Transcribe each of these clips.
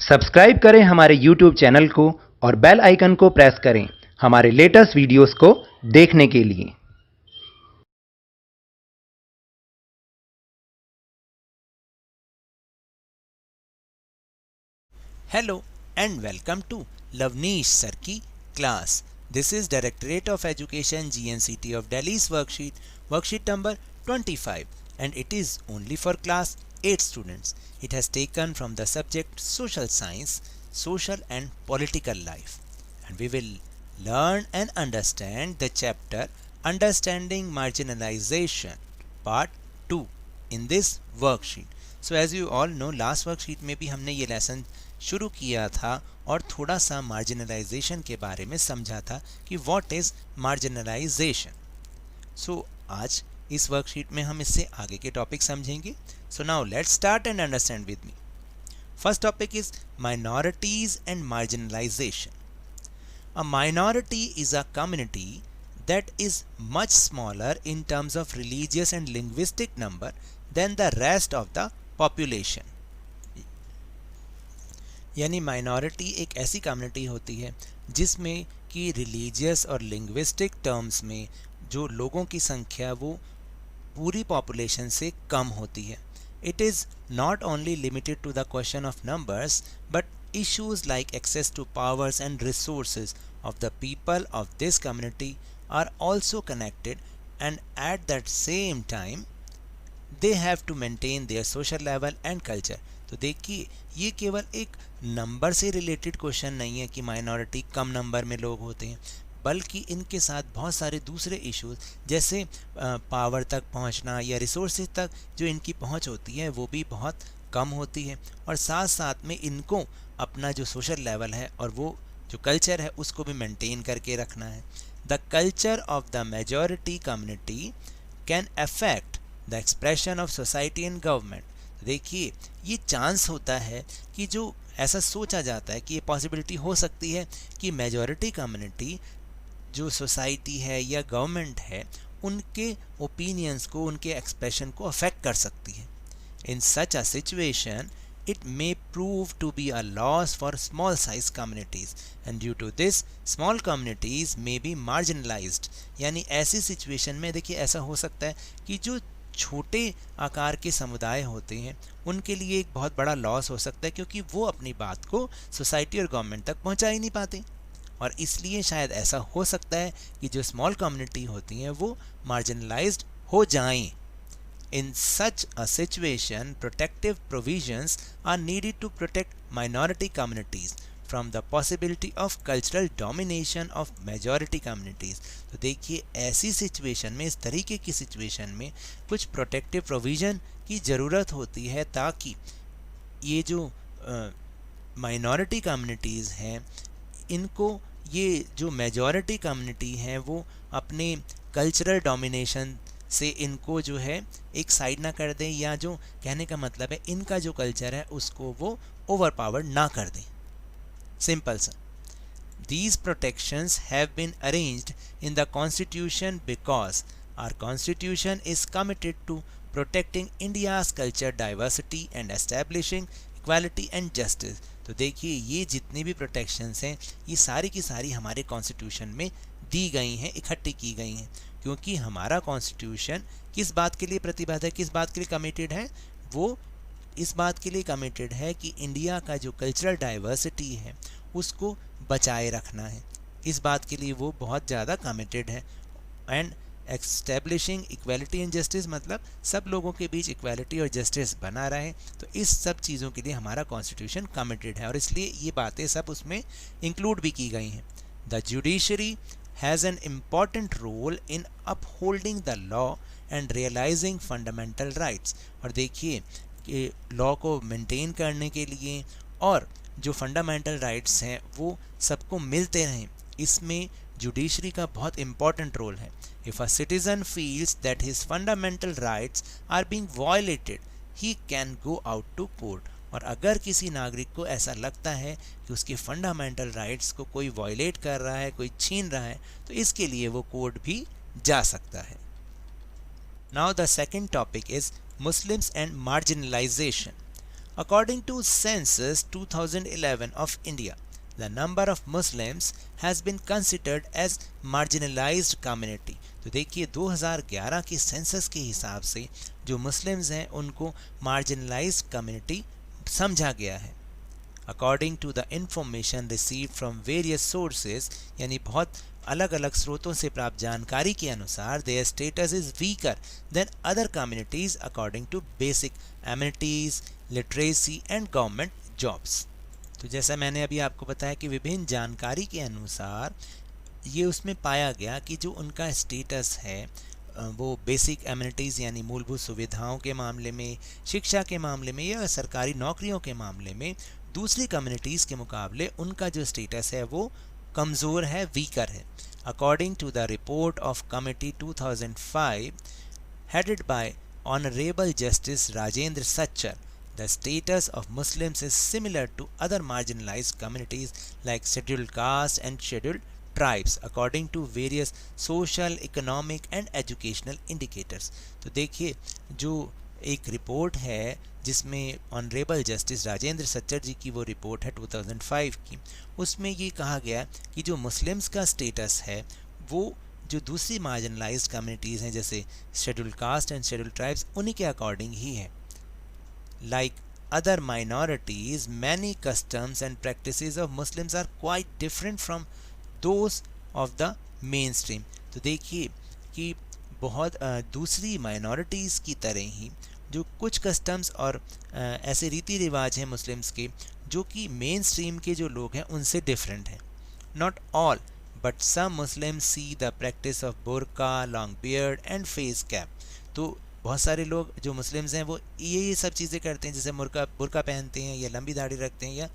Subscribe करें हमारे YouTube channel को और बेल आइकन को प्रेस करें हमारे लेटेस्ट वीडियोस को देखने के लिए। Hello and welcome to Lavneesh Sir की class. This is Directorate of Education GNCT of Delhi's worksheet number 25, and it is only for class 8 students. It has taken from the subject Social Science, Social and Political Life, and we will learn and understand the chapter Understanding Marginalization Part 2 in this worksheet. So as you all know, last worksheet में भी हमने ये lesson शुरू किया था और थोड़ा सा मार्जिनलाइजेशन के बारे में समझा था कि व्हाट इज मार्जिनलाइजेशन। सो आज इस वर्कशीट में हम इससे आगे के टॉपिक समझेंगे। So now let's start and understand with me. First topic is minorities and marginalisation. A minority is a community that is much smaller in terms of religious and linguistic number than the rest of the population. यानी minority एक ऐसी community होती है जिसमें कि religious और linguistic terms में जो लोगों की संख्या वो पूरी पॉपुलेशन से कम होती है। It is not only limited to the question of numbers but issues like access to powers and resources of the people of this community are also connected, and at that same time they have to maintain their social level and culture. तो देखिए ये केवल एक number से related question नहीं है कि minority कम number में लोग होते हैं, बल्कि इनके साथ बहुत सारे दूसरे इश्यूज जैसे पावर तक पहुंचना या रिसोर्सेज तक जो इनकी पहुंच होती है वो भी बहुत कम होती है, और साथ साथ में इनको अपना जो सोशल लेवल है और वो जो कल्चर है उसको भी मेंटेन करके रखना है। The culture of the majority community can affect the expression of society and government. देखिए ये चांस होता है कि जो ऐसा सोचा जाता है कि ये पॉसिबिलिटी हो सकती है कि मेजॉरिटी कम्युनिटी जो सोसाइटी है या गवर्नमेंट है उनके ओपिनियंस को, उनके एक्सप्रेशन को अफेक्ट कर सकती है। In such a situation it may prove to be a loss for small size communities, and due to this small communities may be marginalized। यानी ऐसी सिचुएशन में देखिए ऐसा हो सकता है कि जो छोटे आकार के समुदाय होते हैं उनके लिए एक बहुत बड़ा लॉस हो सकता है, क्योंकि वो अपनी बात को सोसाइटी और गवर्नमेंट तक पहुंचा ही नहीं पाते, और इसलिए शायद ऐसा हो सकता है कि जो स्मॉल कम्युनिटी होती हैं वो मार्जिनलाइज्ड हो जाएं। In such a situation, protective provisions are needed to protect minority communities from the possibility of cultural domination of majority communities। तो देखिए ऐसी सिचुएशन में, इस तरीके की सिचुएशन में कुछ प्रोटेक्टिव प्रोविज़न की ज़रूरत होती है ताकि ये जो माइनॉरिटी कम्युनिटीज़ हैं इनको ये जो मेजॉरिटी कम्युनिटी हैं वो अपने कल्चरल डोमिनेशन से इनको जो है एक साइड ना कर दें, या जो कहने का मतलब है इनका जो कल्चर है उसको वो ओवरपावर ना कर दें। सिंपल सा। These protections have been arranged in the Constitution because our Constitution is committed to protecting India's culture diversity and establishing equality and justice। तो देखिए ये जितनी भी प्रोटेक्शंस हैं ये सारी की सारी हमारे कॉन्स्टिट्यूशन में दी गई हैं, इकट्ठी की गई हैं, क्योंकि हमारा कॉन्स्टिट्यूशन किस बात के लिए प्रतिबद्ध है, किस बात के लिए कमिटेड है, वो इस बात के लिए कमिटेड है कि इंडिया का जो कल्चरल डाइवर्सिटी है उसको बचाए रखना है। इस बात के लिए वो बहुत ज़्यादा कमिटेड है। And establishing equality and justice, मतलब सब लोगों के बीच इक्वालिटी और जस्टिस बना रहे। तो इस सब चीज़ों के लिए हमारा कॉन्स्टिट्यूशन कमिटेड है, और इसलिए ये बातें सब उसमें इंक्लूड भी की गई हैं। The judiciary has an important role in upholding the law and realizing fundamental rights। और देखिए कि लॉ को मेंटेन करने के लिए और जो फंडामेंटल राइट्स हैं वो सबको मिलते रहें, इसमें जुडिशरी का बहुत इम्पॉर्टेंट रोल है। If a citizen feels that his fundamental rights are being violated he can go out to court. और अगर किसी नागरिक को ऐसा लगता है कि उसके फंडामेंटल राइट्स को कोई वायलेट कर रहा है, कोई छीन रहा है, तो इसके लिए वो कोर्ट भी जा सकता है। Now the second topic is Muslims and marginalisation. According to Census 2011 of India, the number of Muslims has been considered as marginalized community. तो देखिए 2011 के सेंसस के हिसाब से जो मुस्लिम्स हैं उनको marginalized community समझा गया है. According to the information received from various sources, यानी बहुत अलग अलग स्रोतों से प्राप्त जानकारी के अनुसार their status is weaker than other communities according to basic amenities, literacy and government jobs. तो जैसा मैंने अभी आपको बताया कि विभिन्न जानकारी के अनुसार ये उसमें पाया गया कि जो उनका स्टेटस है वो बेसिक एमिनिटीज़ यानी मूलभूत सुविधाओं के मामले में, शिक्षा के मामले में या सरकारी नौकरियों के मामले में दूसरी कम्युनिटीज़ के मुकाबले उनका जो स्टेटस है वो कमज़ोर है, वीकर है. According to the report of committee 2005 headed by Honorable Justice Rajendra Sachar, the status of Muslims is similar to other marginalized communities like scheduled caste and scheduled tribes according to various social, economic and educational indicators. तो देखिए जो एक report है जिसमें honourable justice Rajendra Sachar जी की वो report है 2005 की, उसमें ये कहा गया कि जो मुस्लिम्स का स्टेटस है वो जो दूसरी मार्जिनलाइज्ड कम्युनिटीज़ हैं जैसे scheduled caste and scheduled tribes उन्हीं के अकॉर्डिंग ही है. Like other minorities many customs and practices of Muslims are quite different from those of the main stream. तो देखिए कि बहुत दूसरी माइनॉरिटीज़ की तरह ही जो कुछ कस्टम्स और ऐसे रीति रिवाज हैं मुस्लिम्स के जो कि मेन स्ट्रीम के जो लोग हैं उनसे डिफरेंट हैं. Not all but some Muslims see the practice of burqa, long beard and face cap. तो बहुत सारे लोग जो मुस्लिम्स हैं वो ये सब चीज़ें करते हैं, जैसे बुर्का पहनते हैं या लंबी दाढ़ी रखते हैं या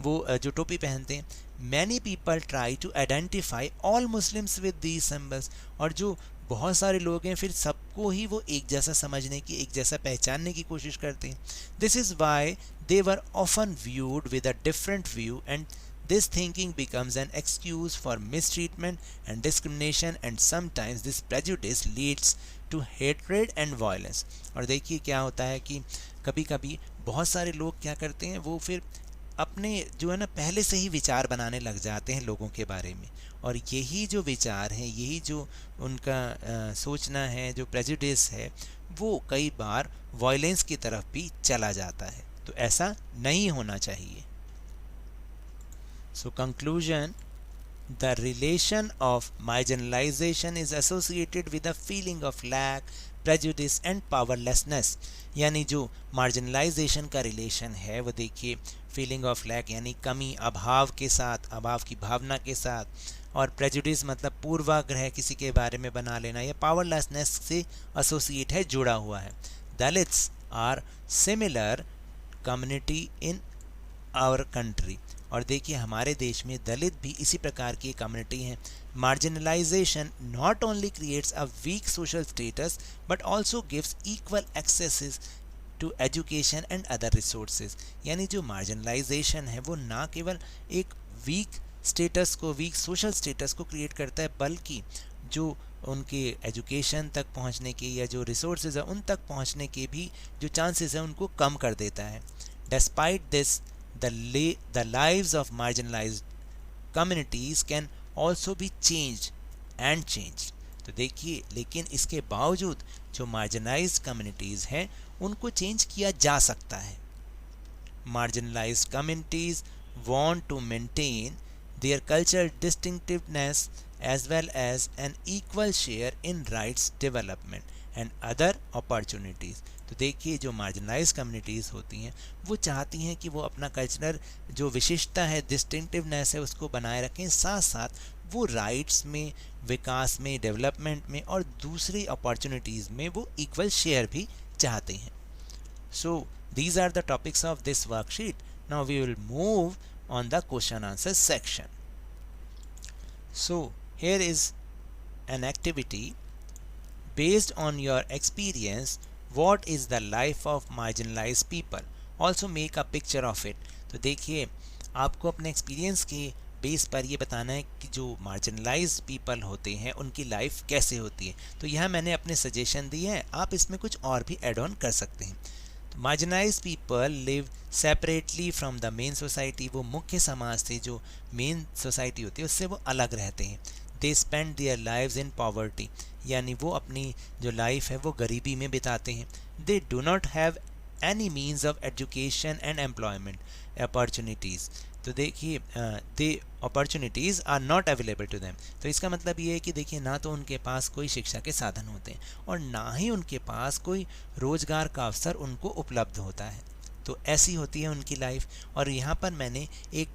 वो जो टोपी पहनते हैं. Many people try to identify all Muslims with these symbols. और जो बहुत सारे लोग हैं फिर सबको ही वो एक जैसा समझने की, एक जैसा पहचानने की कोशिश करते हैं. This is why they were often viewed with a different view and this thinking becomes an excuse for mistreatment and discrimination and sometimes this prejudice leads to hatred and violence. और देखिए क्या होता है कि कभी कभी बहुत सारे लोग क्या करते हैं वो फिर अपने जो है ना पहले से ही विचार बनाने लग जाते हैं लोगों के बारे में, और यही जो विचार हैं, यही जो उनका सोचना है, जो प्रेजुडिस है, वो कई बार वायलेंस की तरफ भी चला जाता है. तो ऐसा नहीं होना चाहिए. So conclusion, the relation of marginalization is associated with a feeling of lack, prejudice and powerlessness. यानी जो marginalization का relation है वो देखिए feeling of lack यानी कमी, अभाव के साथ, अभाव की भावना के साथ, और prejudice मतलब पूर्वाग्रह किसी के बारे में बना लेना, या powerlessness से associate है, जुड़ा हुआ है. Dalits are similar community in our country. और देखिए हमारे देश में दलित भी इसी प्रकार की कम्युनिटी हैं. Marginalization not only creates a weak social status but also gives equal accesses to education and other resources. यानी जो मार्जिनलाइजेशन है वो ना केवल एक वीक स्टेटस को, वीक सोशल स्टेटस को क्रिएट करता है, बल्कि जो उनके एजुकेशन तक पहुंचने के या जो रिसोर्सेज है उन तक पहुंचने के भी जो चांसेस हैं उनको कम कर देता है. Despite this the lives of marginalized communities can also be changed and changed. तो देखिए लेकिन इसके बावजूद जो marginalized communities हैं उनको चेंज किया जा सकता है. Marginalized communities want to maintain their cultural distinctiveness as well as an equal share in rights development and other opportunities. तो देखिए जो मार्जिनलाइज कम्युनिटीज़ होती हैं वो चाहती हैं कि वो अपना कल्चरल जो विशिष्टता है, डिस्टिंक्टिवनेस है, उसको बनाए रखें, साथ साथ वो राइट्स में, विकास में, डेवलपमेंट में और दूसरी अपॉर्चुनिटीज़ में वो इक्वल शेयर भी चाहते हैं. So these are the topics of this worksheet. Now we will move on the question answer section. So here is an activity. Based on your experience, what is the life of marginalized people? Also make a picture of it. तो देखिए आपको अपने experience के base पर ये बताना है कि जो marginalized people होते हैं उनकी लाइफ कैसे होती है. तो यहाँ मैंने अपने सजेशन दिए हैं, आप इसमें कुछ और भी ऐड ऑन कर सकते हैं. Marginalised people live separately from the main society, वो मुख्य समाज से जो मेन सोसाइटी होती है उससे वो अलग रहते हैं। They spend their lives in poverty, यानी वो अपनी जो लाइफ है वो गरीबी में बिताते हैं। They do not have any means of education and employment opportunities, तो देखिए they opportunities are not available to them, तो इसका मतलब ये है कि देखिए ना तो उनके पास कोई शिक्षा के साधन होते हैं और ना ही उनके पास कोई रोज़गार का अवसर उनको उपलब्ध होता है। तो ऐसी होती है उनकी लाइफ। और यहाँ पर मैंने एक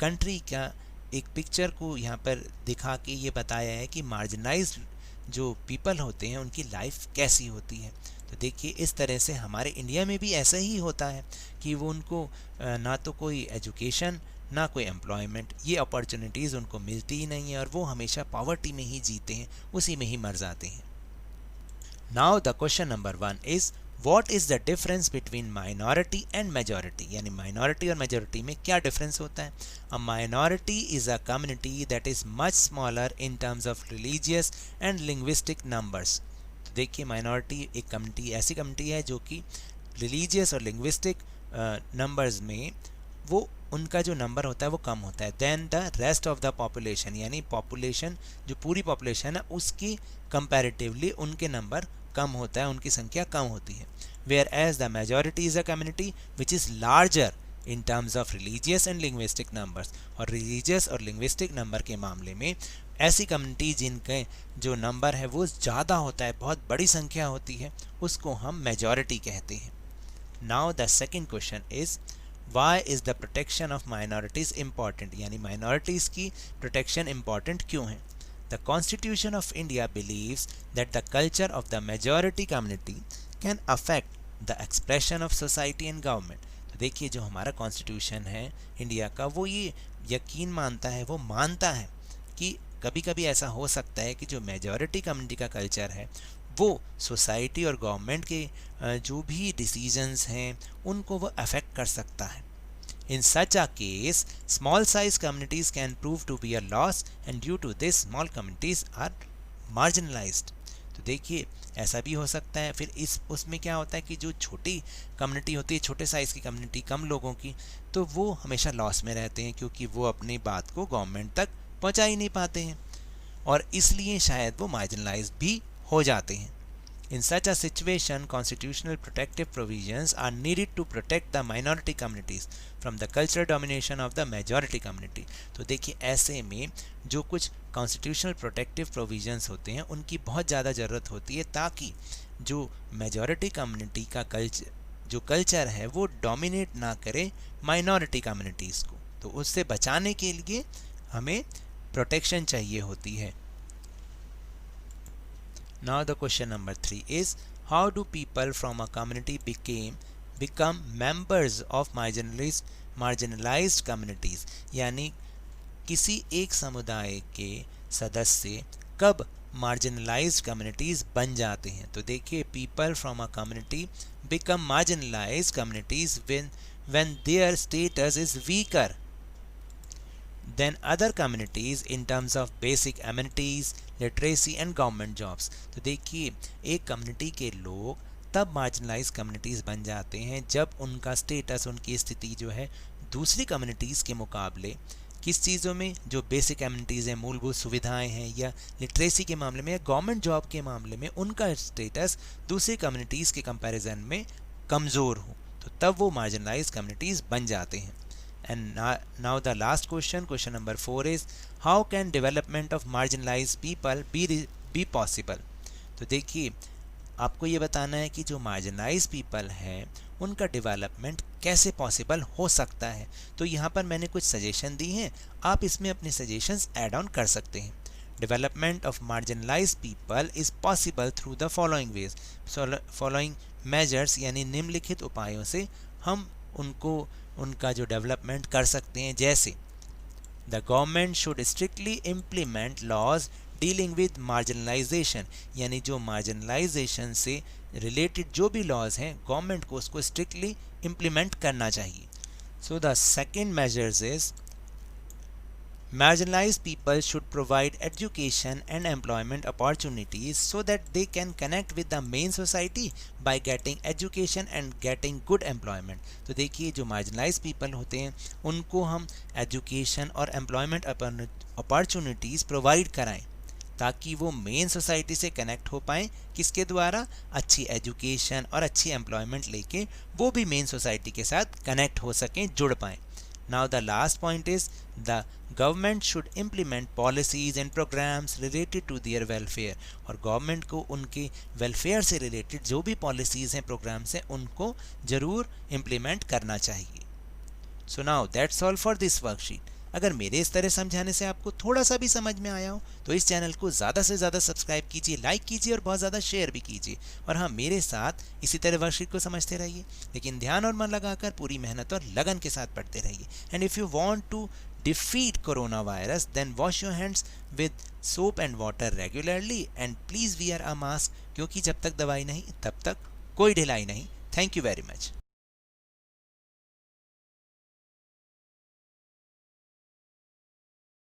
कंट्री का एक पिक्चर को यहाँ पर दिखा के ये बताया है कि मार्जिनाइज्ड जो पीपल होते हैं उनकी लाइफ कैसी होती है। तो देखिए इस तरह से हमारे इंडिया में भी ऐसा ही होता है कि वो उनको ना तो कोई एजुकेशन ना कोई एम्प्लॉयमेंट, ये अपॉर्चुनिटीज़ उनको मिलती ही नहीं है और वो हमेशा पॉवर्टी में ही जीते हैं, उसी में ही मर जाते हैं। Now the question number 1 is what is the difference between minority and majority, यानी माइनॉरिटी और मेजॉरिटी में क्या डिफरेंस होता है। A minority is a community that is much smaller in terms of religious and linguistic numbers. तो देखिए minority एक community ऐसी कम्युनिटी है जो कि रिलीजियस और लिंग्विस्टिक नंबर्स में वो उनका जो नंबर होता है वो कम होता है then the rest of the population, यानी पॉपुलेशन जो पूरी पॉपुलेशन है उसकी कंपैरेटिवली उनके नंबर कम होता है, उनकी संख्या कम होती है। Where as the majority is a community which is larger in terms of religious and linguistic numbers, और रिलीजियस और लिंग्विस्टिक नंबर के मामले में ऐसी कम्युनिटी जिनके जो नंबर है वो ज़्यादा होता है, बहुत बड़ी संख्या होती है, उसको हम मेजॉरिटी कहते हैं। Now the second question is why is the protection of minorities important, यानी माइनॉरिटीज़ की प्रोटेक्शन इम्पॉर्टेंट क्यों है। The Constitution of India believes that the culture of the majority community can affect the expression of society and government। तो देखिए जो हमारा constitution है India का वो ये यकीन मानता है, वो मानता है कि कभी कभी ऐसा हो सकता है कि जो मेजॉरिटी कम्युनिटी का कल्चर है वो सोसाइटी और गवर्नमेंट के जो भी डिसीजंस हैं उनको वो अफेक्ट कर सकता है। In such a case, small size communities can prove to be a loss and due to this small communities are marginalized। तो देखिए ऐसा भी हो सकता है। फिर उसमें क्या होता है कि जो छोटी कम्युनिटी होती है, छोटे साइज़ की कम्युनिटी, कम लोगों की, तो वो हमेशा लॉस में रहते हैं क्योंकि वो अपनी बात को गवर्नमेंट तक पहुंचा ही नहीं पाते हैं और इसलिए शायद वो मार्जिनलाइज भी हो जाते हैं। In such a situation, constitutional protective provisions are needed to protect the minority communities from the cultural domination of the majority community। तो देखिए ऐसे में जो कुछ constitutional protective provisions होते हैं उनकी बहुत ज़्यादा ज़रूरत होती है ताकि जो majority community का कल्चर है वो डोमिनेट ना करे माइनॉरिटी कम्युनिटीज़ को, तो उससे बचाने के लिए हमें प्रोटेक्शन चाहिए होती है। Now the question number 3 is how do people from a community become members of marginalized communities, यानी किसी एक समुदाय के सदस्य कब marginalized communities बन जाते हैं। तो देखिए people from a community become marginalized communities when their status is weaker than other communities in terms of basic amenities, literacy and government jobs। तो देखिए एक कम्युनिटी के लोग तब marginalized communities बन जाते हैं जब उनका स्टेटस, उनकी स्थिति जो है दूसरी कम्युनिटीज़ के मुकाबले किस चीज़ों में, जो बेसिक एमिनिटीज़ हैं, मूलभूत सुविधाएं हैं, या लिटरेसी के मामले में या गवर्नमेंट जॉब के मामले में उनका स्टेटस दूसरी कम्युनिटीज़ के कंपैरिजन में कमज़ोर हो, तो तब वो marginalized communities बन जाते हैं। And now the last question, question number 4 is how can development of marginalized people be possible। तो देखिए आपको ये बताना है कि जो marginalized people हैं उनका डेवलपमेंट कैसे पॉसिबल हो सकता है। तो यहाँ पर मैंने कुछ सजेशन दी हैं, आप इसमें अपने सजेशंस ऐड ऑन कर सकते हैं। Development of marginalised people is possible through the following veg, following measures, यानी निम्नलिखित उपायों से हम उनका जो डेवलपमेंट कर सकते हैं। जैसे the government should strictly implement laws dealing with marginalization, यानी जो मार्जिनलाइजेशन से रिलेटेड जो भी लॉज हैं गवर्नमेंट को उसको स्ट्रिक्टली इम्प्लीमेंट करना चाहिए। So the second measures is Marginalized people should provide education and employment opportunities so that they can connect with the main society by getting education and getting good employment. तो देखिए जो marginalized people होते हैं उनको हम education और employment opportunities provide कराएं ताकि वो मेन सोसाइटी से कनेक्ट हो पाएँ किसके द्वारा, अच्छी एजुकेशन और अच्छी एम्प्लॉयमेंट लेके वो भी मेन सोसाइटी के साथ कनेक्ट हो सकें, जुड़ पाएँ. Now the last point is the government should implement policies and programs related to their welfare. और गवर्नमेंट को उनके वेलफेयर से रिलेटेड जो भी पॉलिसीज़ हैं, प्रोग्राम्स हैं, उनको ज़रूर इम्प्लीमेंट करना चाहिए. So now that's all for this worksheet. अगर मेरे इस तरह समझाने से आपको थोड़ा सा भी समझ में आया हो तो इस चैनल को ज़्यादा से ज़्यादा सब्सक्राइब कीजिए, लाइक कीजिए और बहुत ज़्यादा शेयर भी कीजिए. और हाँ, मेरे साथ इसी तरह वर्कशीट को समझते रहिए, लेकिन ध्यान और मन लगाकर पूरी मेहनत और लगन के साथ पढ़ते रहिए. And if you want to defeat coronavirus, then wash your hands with soap and water regularly and please wear a mask, क्योंकि जब तक दवाई नहीं तब तक कोई ढिलाई नहीं. Thank you very much.